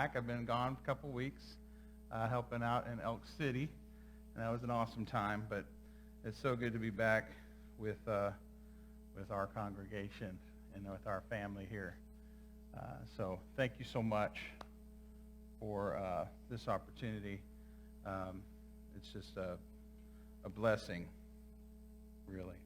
back. I've been gone for a couple weeks, helping out in Elk City, and that was an awesome time. But it's so good to be back with our congregation and with our family here. So thank you so much for this opportunity. It's just a blessing, really.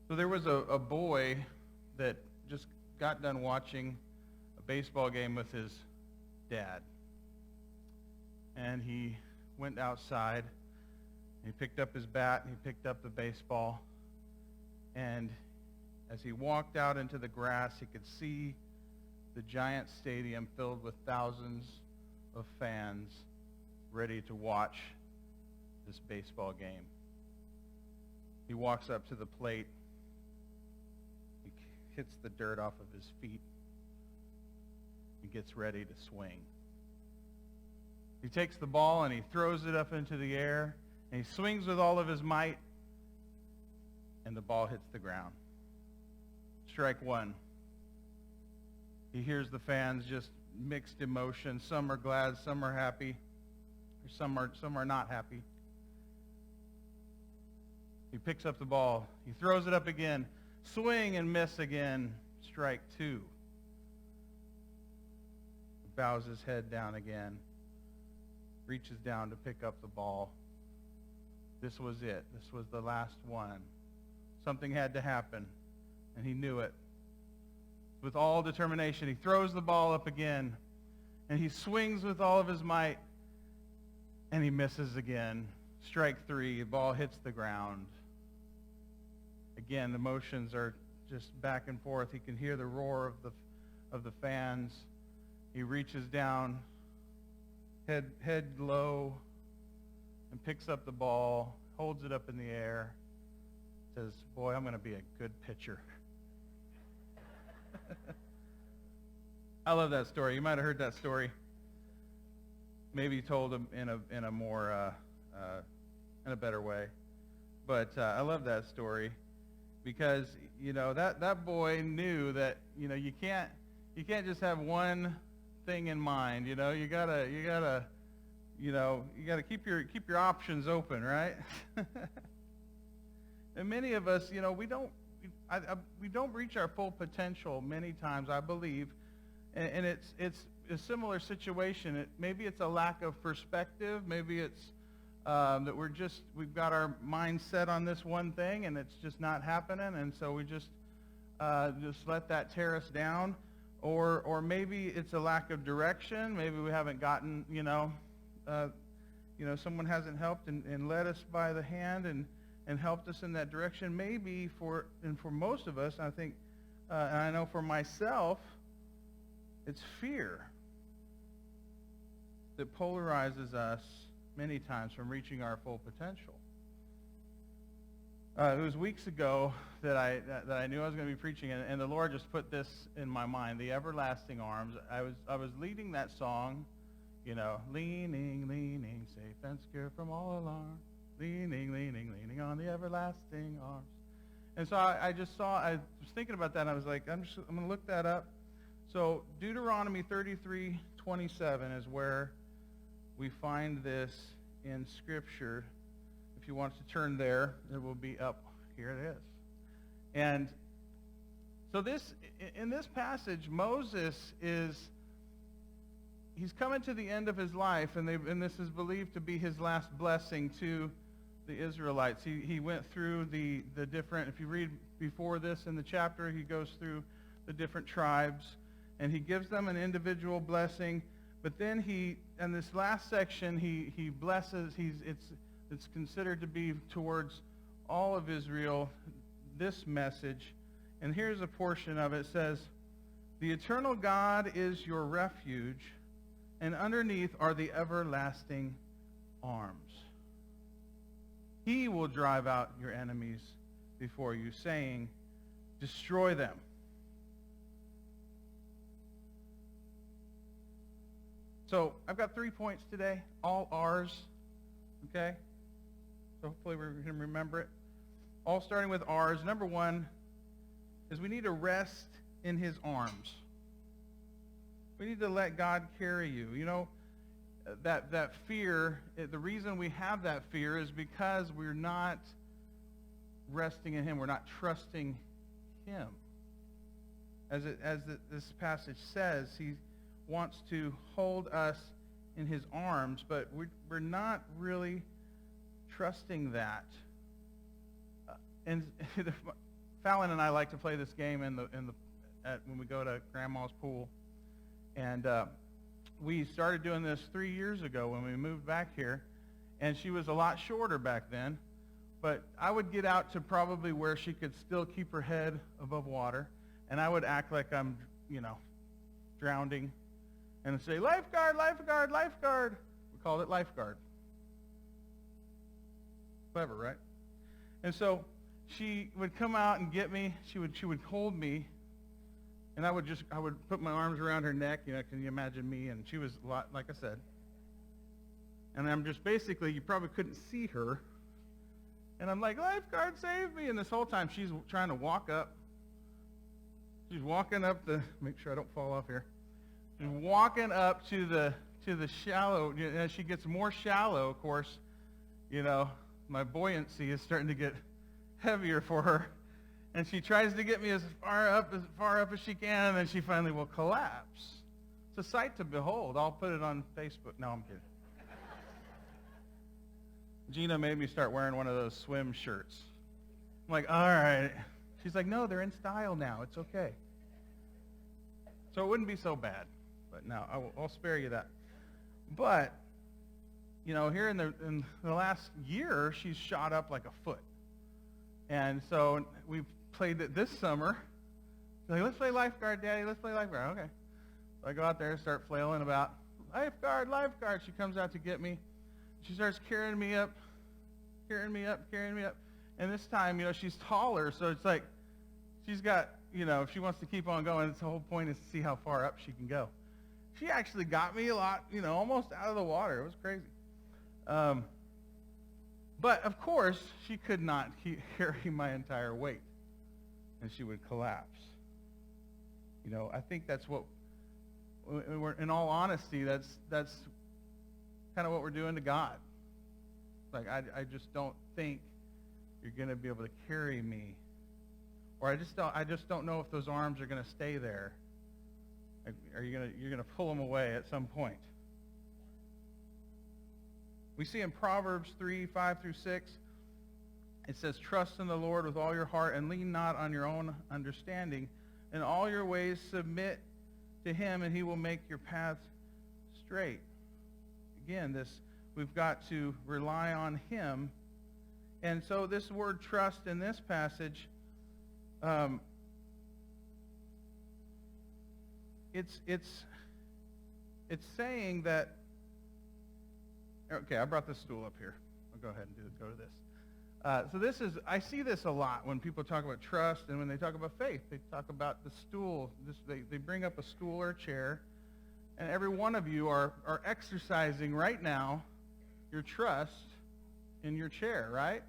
So there was a boy that just got done watching a baseball game with his dad. And he went outside, and he picked up his bat, and he picked up the baseball. And as he walked out into the grass, he could see the giant stadium filled with thousands of fans ready to watch this baseball game. He walks up to the plate. He hits the dirt off of his feet. He gets ready to swing. He takes the ball and he throws it up into the air, and he swings with all of his might, and the ball hits the ground. Strike one. He hears the fans just mixed emotions. Some are glad, some are happy, or some are not happy. He picks up the ball. He throws it up again. Swing and miss again. Strike two. He bows his head down again. Reaches down to pick up the ball. This was it. This was the last one. Something had to happen, and he knew it. With all determination, he throws the ball up again, and he swings with all of his might, and he misses again. Strike three. The ball hits the ground. Again, the emotions are just back and forth. He can hear the roar of the fans. He reaches down, head low, and picks up the ball, holds it up in the air, says, "Boy, I'm going to be a good pitcher." I love that story. You might have heard that story. Maybe told in a more in a better way. But I love that story because that boy knew that you can't just have one thing in mind. You gotta keep your options open, right? And many of us, we don't reach our full potential many times, I believe, and it's a similar situation. Maybe it's a lack of perspective. Maybe it's that we've got our mind set on this one thing, and it's just not happening, and so we just let that tear us down. Or maybe it's a lack of direction. Maybe we haven't gotten, someone hasn't helped and led us by the hand and helped us in that direction. Maybe for most of us, I think, and I know for myself, it's fear that polarizes us many times from reaching our full potential. It was weeks ago that I knew I was going to be preaching, and the Lord just put this in my mind: the everlasting arms. I was leading that song, leaning, leaning, safe and secure from all alarm. Leaning, leaning, leaning on the everlasting arms. And so I was thinking about that, and I was like, I'm going to look that up. So Deuteronomy 33:27 is where we find this in Scripture. If you want to turn there, it will be up. Here it is. And so in this passage, Moses he's coming to the end of his life, and this is believed to be his last blessing to the Israelites. He went through the different, if you read before this in the chapter, he goes through the different tribes, and he gives them an individual blessing. But then in this last section, he blesses, it's considered to be towards all of Israel, this message. And here's a portion of it. It says, "The eternal God is your refuge, and underneath are the everlasting arms. He will drive out your enemies before you, saying, 'Destroy them.'" So I've got 3 points today, all R's, okay? So hopefully we can remember it. All starting with R's. Number one is we need to rest in his arms. We need to let God carry you. You know, that fear, the reason we have that fear is because we're not resting in him. We're not trusting him. This passage says, he wants to hold us in his arms, but we're not really trusting that. And Fallon and I like to play this game when we go to Grandma's pool. And we started doing this 3 years ago when we moved back here. And she was a lot shorter back then. But I would get out to probably where she could still keep her head above water. And I would act like I'm, drowning. And say, lifeguard, lifeguard, lifeguard. We called it lifeguard. Clever, right? And so she would come out and get me. She would hold me. And I would put my arms around her neck. Can you imagine me? And she was a lot, like I said. And I'm just basically, you probably couldn't see her. And I'm like, lifeguard, save me. And this whole time she's trying to walk up. She's walking up make sure I don't fall off here. She's walking up to the shallow. As she gets more shallow, of course, my buoyancy is starting to get heavier for her. And she tries to get me as far up as she can, and then she finally will collapse. It's a sight to behold. I'll put it on Facebook. No, I'm kidding. Gina made me start wearing one of those swim shirts. I'm like, all right. She's like, no, they're in style now. It's okay. So it wouldn't be so bad. But no, I'll spare you that. But, here in the last year, she's shot up like a foot. And so we've played it this summer. Like, let's play lifeguard, Daddy. Let's play lifeguard. Okay. So I go out there and start flailing about. Lifeguard, lifeguard. She comes out to get me. She starts carrying me up. And this time, she's taller, so it's like she's got, if she wants to keep on going, the whole point is to see how far up she can go. She actually got me a lot, almost out of the water. It was crazy. But, of course, she could not carry my entire weight, and she would collapse. I think that's what, in all honesty, that's kind of what we're doing to God. Like, I just don't think you're going to be able to carry me. Or I just don't know if those arms are going to stay there. You're going to pull them away at some point. We see in Proverbs 3:5 through 6, it says, trust in the Lord with all your heart and lean not on your own understanding. In all your ways submit to him, and he will make your paths straight. Again, we've got to rely on him. And so this word trust in this passage, it's saying that, okay, I brought this stool up here. I'll go ahead and go to this. So I see this a lot when people talk about trust, and when they talk about faith, they talk about the stool. They bring up a stool or a chair, and every one of you are exercising right now your trust in your chair, right?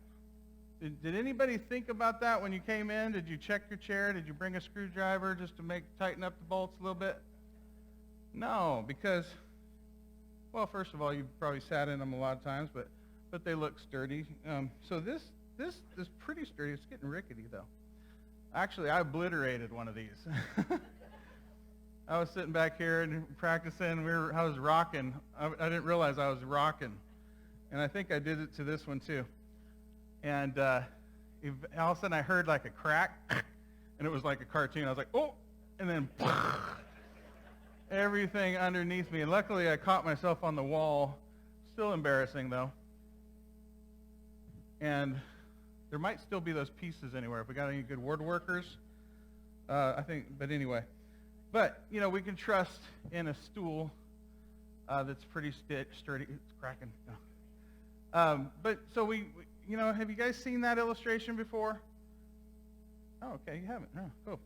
Did anybody think about that when you came in? Did you check your chair? Did you bring a screwdriver just to tighten up the bolts a little bit? No, because, well, first of all, you probably sat in them a lot of times, but they look sturdy. So this is pretty sturdy. It's getting rickety, though. Actually, I obliterated one of these. I was sitting back here and practicing. I was rocking. I didn't realize I was rocking. And I think I did it to this one, too. And all of a sudden, I heard like a crack, and it was like a cartoon. I was like, oh, and then everything underneath me. And luckily, I caught myself on the wall. Still embarrassing, though. And there might still be those pieces anywhere. If we got any good woodworkers, I think, but anyway. But, we can trust in a stool that's pretty sturdy. It's cracking. No. But so have you guys seen that illustration before? Oh, okay, you haven't. Oh, cool.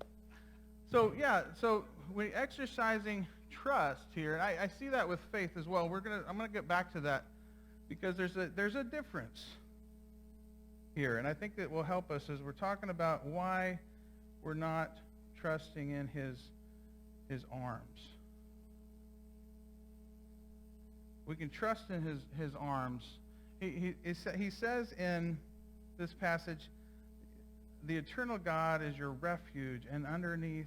So, so we're exercising trust here, and I see that with faith as well. I'm gonna get back to that because there's a difference here, and I think that will help us as we're talking about why we're not trusting in his arms. We can trust in his arms. He says in this passage, the eternal God is your refuge, and underneath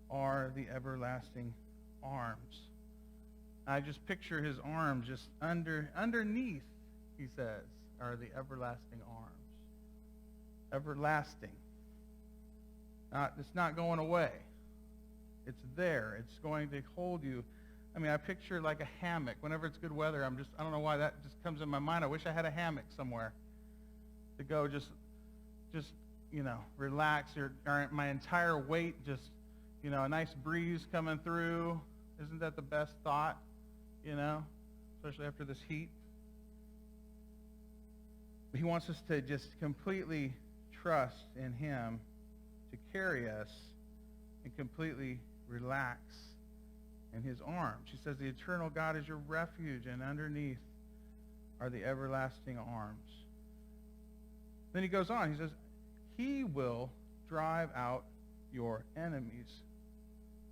are the everlasting arms. I just picture his arms just underneath, he says, are the everlasting arms. Everlasting. It's not going away. It's there. It's going to hold you. I mean, I picture like a hammock. Whenever it's good weather, I don't know why that just comes in my mind. I wish I had a hammock somewhere to go just relax, or my entire weight just, a nice breeze coming through. Isn't that the best thought, especially after this heat? He wants us to just completely trust in him to carry us and completely relax in his arms. He says the eternal God is your refuge, and underneath are the everlasting arms. Then he goes on. He says, he will drive out your enemies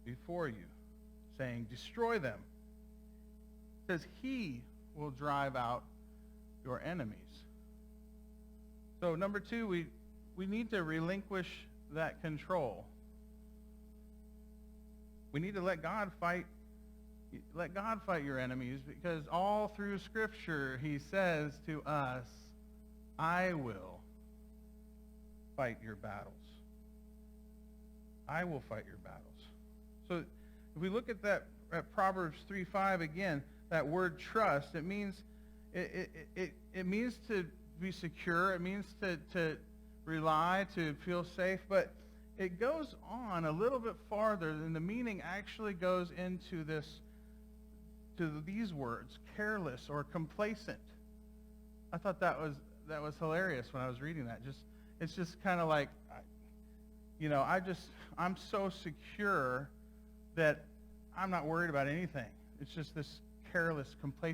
before you, saying, destroy them. He says he will drive out your enemies. So number two, we need to relinquish that control. We need to let God fight your enemies, because all through Scripture he says to us, I will fight your battles. I will fight your battles. So if we look at that at Proverbs 3:5 again, that word trust, it means it means to be secure. It means to rely, to feel safe, but it goes on a little bit farther, and the meaning actually goes into these words, careless or complacent. I thought that was hilarious when I was reading that. It's just kind of like, I'm so secure that I'm not worried about anything. It's just this careless, complacent